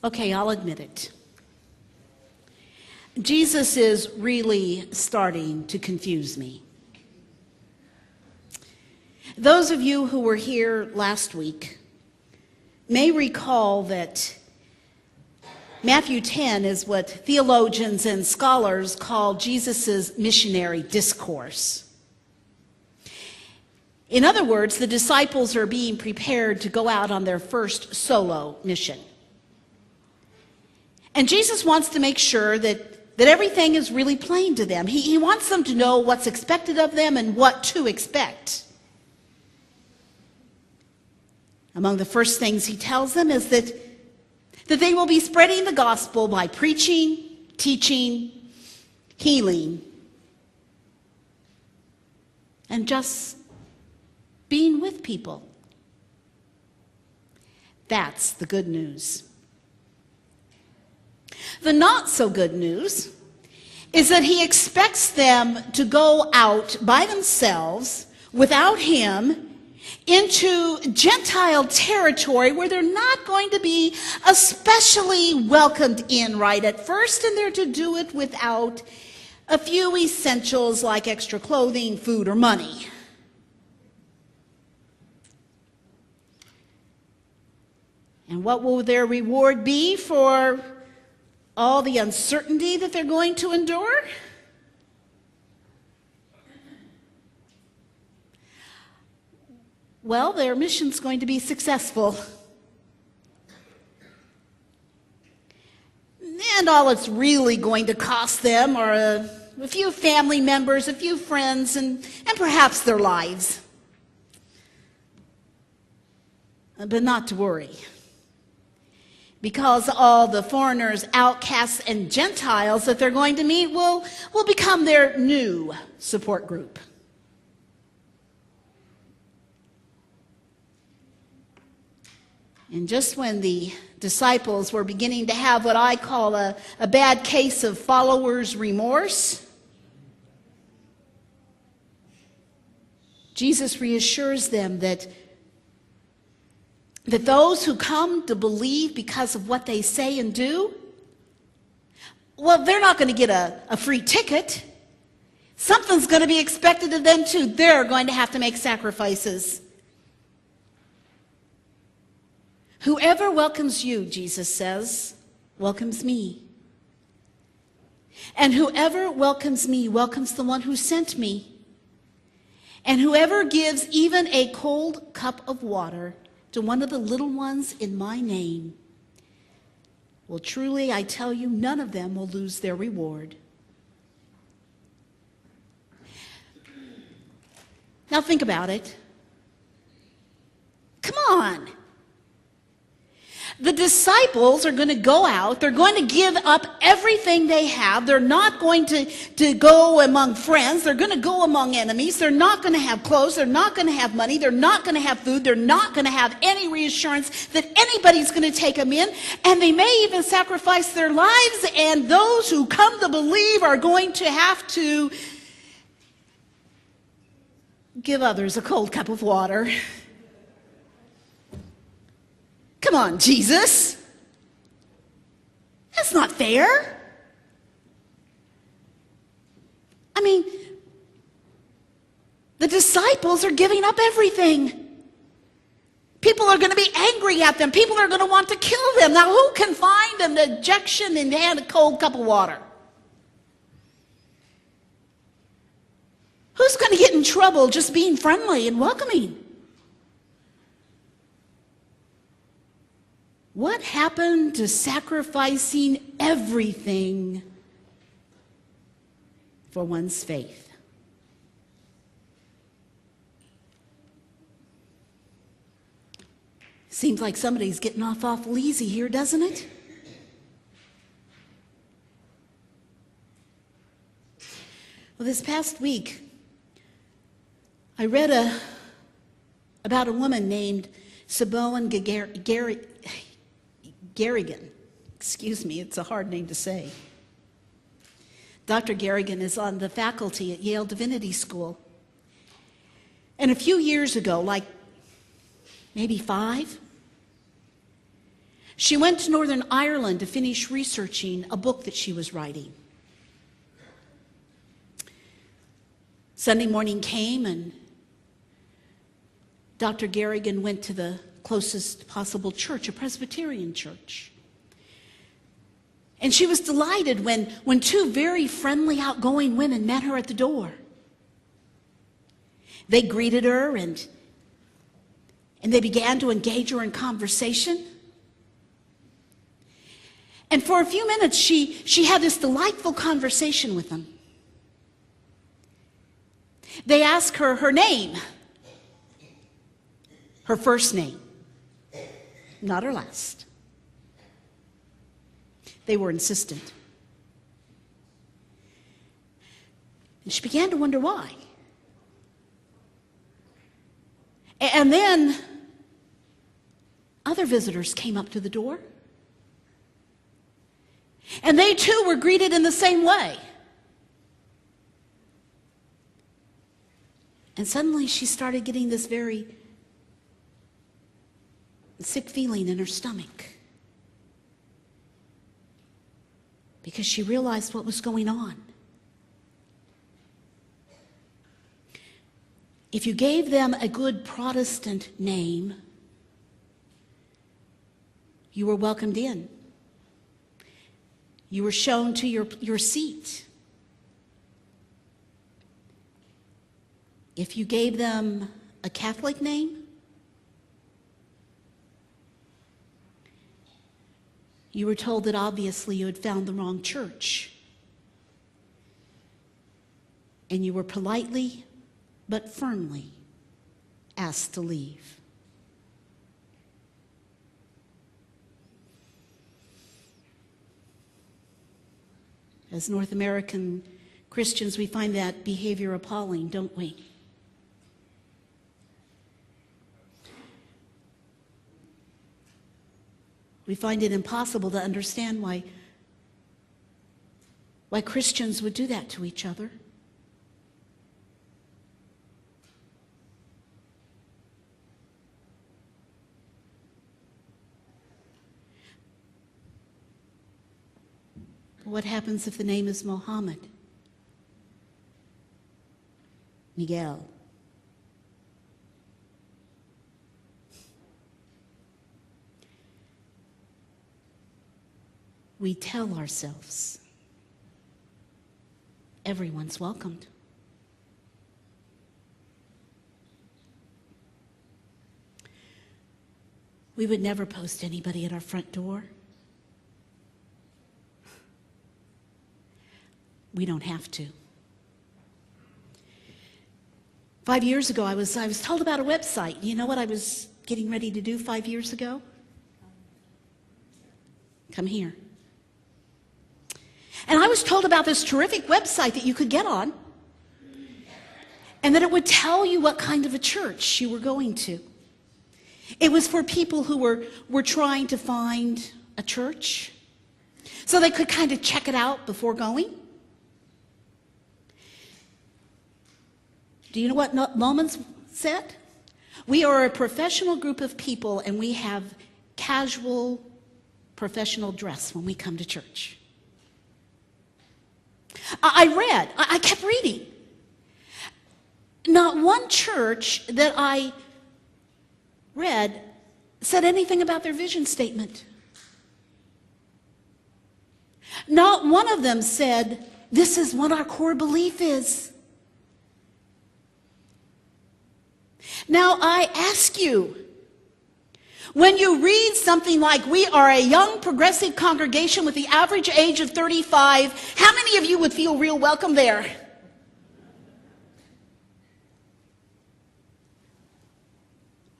Okay, I'll admit it. Jesus is really starting to confuse me. Those of you who were here last week may recall that Matthew 10 is what theologians and scholars call Jesus' missionary discourse. In other words, the disciples are being prepared to go out on their first solo mission. And Jesus wants to make sure that everything is really plain to them. He wants them to know what's expected of them and what to expect. Among the first things he tells them is that they will be spreading the gospel by preaching, teaching, healing, and just being with people. That's the good news. The not so good news is that he expects them to go out by themselves without him into Gentile territory where they're not going to be especially welcomed in right at first, and they're to do it without a few essentials like extra clothing, food, or money. And what will their reward be for all the uncertainty that they're going to endure? Well, their mission's going to be successful. And all it's really going to cost them are a few family members, a few friends, and perhaps their lives. But not to worry, because all the foreigners, outcasts, and Gentiles that they're going to meet will become their new support group. And just when the disciples were beginning to have what I call a bad case of followers' remorse, Jesus reassures them that those who come to believe because of what they say and do, well, they're not going to get a free ticket. Something's going to be expected of them too. They're going to have to make sacrifices. Whoever welcomes you, Jesus says, welcomes me. And whoever welcomes me welcomes the one who sent me. And whoever gives even a cold cup of water to one of the little ones in my name, well, truly, I tell you, none of them will lose their reward. Now think about it. Come on. The disciples are going to go out. They're going to give up everything they have. They're not going to go among friends. They're going to go among enemies. They're not going to have clothes. They're not going to have money. They're not going to have food. They're not going to have any reassurance that anybody's going to take them in. And they may even sacrifice their lives. And those who come to believe are going to have to give others a cold cup of water. Come on, Jesus. That's not fair. I mean, the disciples are giving up everything. People are going to be angry at them. People are going to want to kill them. Now, who can find an ejection and hand a cold cup of water? Who's going to get in trouble just being friendly and welcoming? What happened to sacrificing everything for one's faith? Seems like somebody's getting off awful easy here, doesn't it? Well, this past week, I read about a woman named Saboan Garrigan. Excuse me, it's a hard name to say. Dr. Garrigan is on the faculty at Yale Divinity School. And a few years ago, like maybe 5, She went to Northern Ireland to finish researching a book that she was writing. Sunday morning came and Dr. Garrigan went to the closest possible church, a Presbyterian church. And she was delighted when two very friendly, outgoing women met her at the door. They greeted her and they began to engage her in conversation. And for a few minutes, she had this delightful conversation with them. They asked her her name, her first name, not her last. They were insistent. And she began to wonder why. And then other visitors came up to the door. And they too were greeted in the same way. And suddenly she started getting this very sick feeling in her stomach. Because she realized what was going on. If you gave them a good Protestant name, you were welcomed in. You were shown to your seat. If you gave them a Catholic name, you were told that obviously you had found the wrong church. And you were politely but firmly asked to leave. As North American Christians, we find that behavior appalling, don't we? We find it impossible to understand why Christians would do that to each other. What happens if the name is Mohammed? Miguel? We tell ourselves, everyone's welcomed. We would never post anybody at our front door. We don't have to. 5 years ago, I was told about a website. You know what I was getting ready to do 5 years ago? Come here. And I was told about this terrific website that you could get on, and that it would tell you what kind of a church you were going to. It was for people who were trying to find a church, so they could kind of check it out before going. Do you know what Lowman said? We are a professional group of people, and we have casual professional dress when we come to church. I kept reading. Not one church that I read said anything about their vision statement. Not one of them said, this is what our core belief is. Now I ask you, when you read something like, we are a young progressive congregation with the average age of 35, how many of you would feel real welcome there?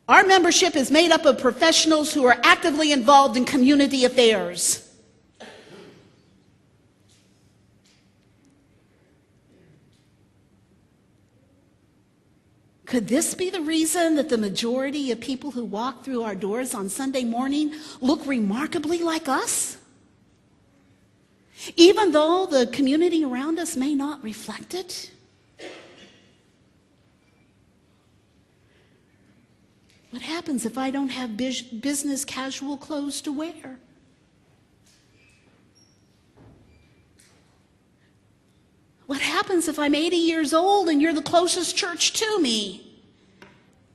Our membership is made up of professionals who are actively involved in community affairs. Could this be the reason that the majority of people who walk through our doors on Sunday morning look remarkably like us? Even though the community around us may not reflect it? What happens if I don't have business casual clothes to wear? What happens if I'm 80 years old and you're the closest church to me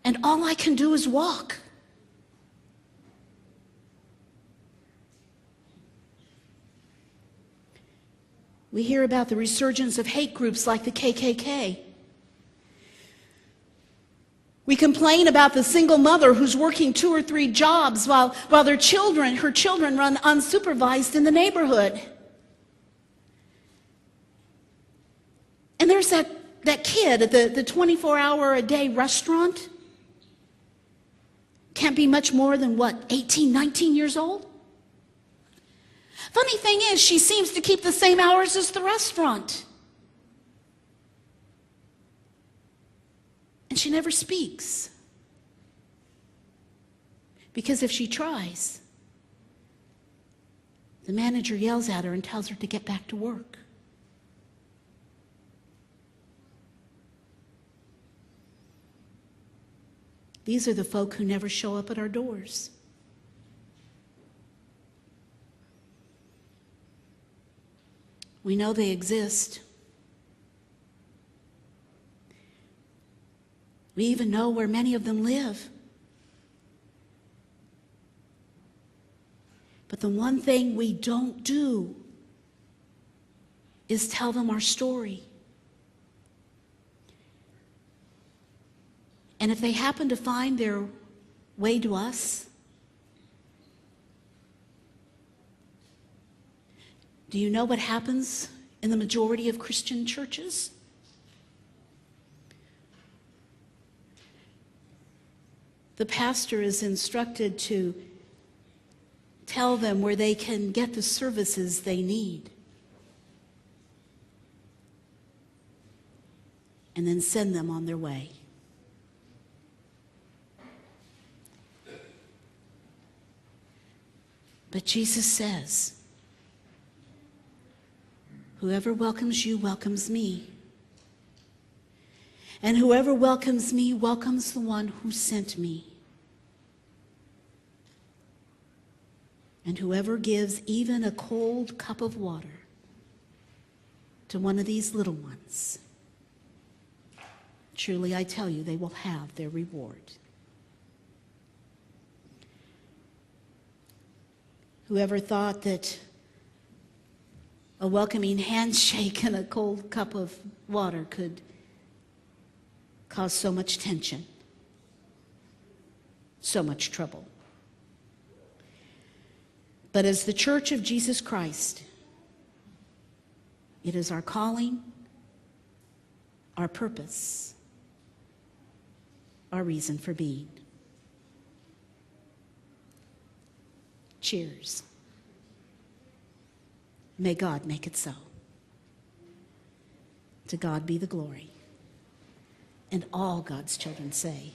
and all I can do is walk? We hear about the resurgence of hate groups like the KKK. We complain about the single mother who's working 2 or 3 jobs while her children run unsupervised in the neighborhood. And there's that kid at the 24-hour-a-day restaurant. Can't be much more than, 18, 19 years old? Funny thing is, she seems to keep the same hours as the restaurant. And she never speaks. Because if she tries, the manager yells at her and tells her to get back to work. These are the folk who never show up at our doors. We know they exist. We even know where many of them live. But the one thing we don't do is tell them our story. And if they happen to find their way to us, do you know what happens in the majority of Christian churches? The pastor is instructed to tell them where they can get the services they need, and then send them on their way. But Jesus says, whoever welcomes you welcomes me. And whoever welcomes me welcomes the one who sent me. And whoever gives even a cold cup of water to one of these little ones, truly I tell you, they will have their reward. Whoever thought that a welcoming handshake and a cold cup of water could cause so much tension, so much trouble. But as the Church of Jesus Christ, it is our calling, our purpose, our reason for being. Cheers. May God make it so. To God be the glory. And all God's children say,